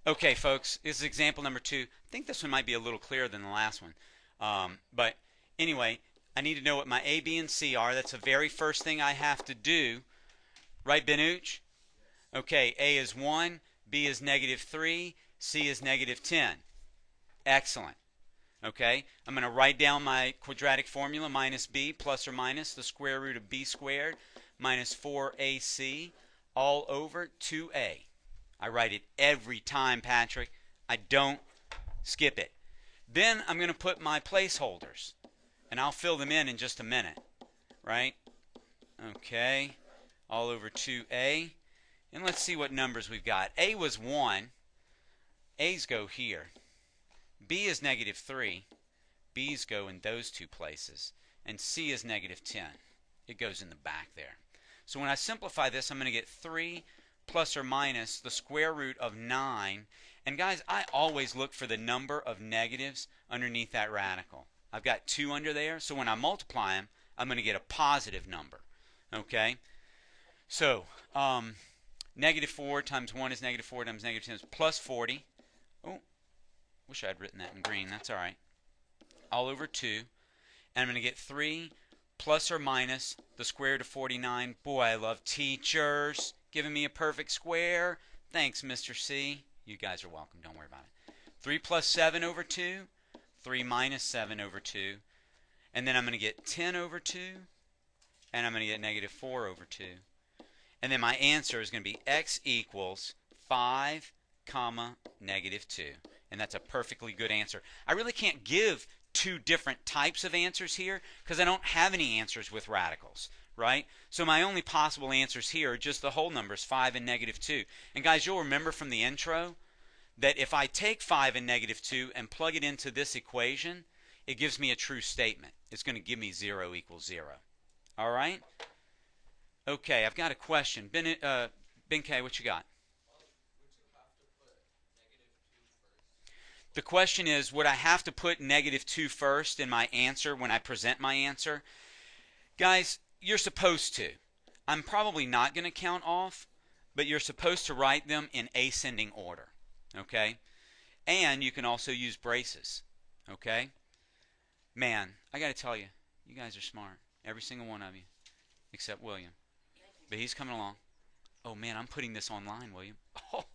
Okay, folks, this is example number 2. I think this one might be a little clearer than the last one. But anyway, I need to know what my A, B, and C are. That's the very first thing I have to do. Right, Benuch? Okay, A is 1, B is -3, C is -10. Excellent. Okay, I'm going to write down my quadratic formula, minus b plus or minus the square root of b squared minus 4ac all over 2a. I write it every time, Patrick. I don't skip it. Then I'm going to put my placeholders, and I'll fill them in just a minute, right? Okay, all over 2a. And let's see what numbers we've got. A was 1. A's go here. B is -3. B's go in those two places. And C is -10. It goes in the back there. So when I simplify this, I'm going to get 3 plus or minus the square root of 9. And guys, I always look for the number of negatives underneath that radical. I've got 2 under there, so when I multiply them, I'm going to get a positive number. Okay? So, -4 times 1 is -4 times -10 is plus 40. Oh, wish I had written that in green. That's all right. All over 2. And I'm going to get 3 plus or minus the square root of 49. Boy, I love teachers giving me a perfect square. Thanks, Mr. C. You guys are welcome. Don't worry about it. 3 plus 7 over 2. 3 minus 7 over 2. And then I'm going to get 10 over 2. And I'm going to get -4 over 2. And then my answer is going to be x equals 5, -2. And that's a perfectly good answer. I really can't give 2 different types of answers here because I don't have any answers with radicals, right? So my only possible answers here are just the whole numbers, 5 and -2. And guys, you'll remember from the intro that if I take 5 and -2 and plug it into this equation, it gives me a true statement. It's going to give me 0 equals 0. All right? Okay, I've got a question. Ben K, what you got? The question is, would I have to put -2 first in my answer when I present my answer? Guys, you're supposed to. I'm probably not going to count off, but you're supposed to write them in ascending order. Okay? And you can also use braces. Okay? Man, I got to tell you, you guys are smart. Every single one of you. Except William. But he's coming along. Oh man, I'm putting this online, William. Oh,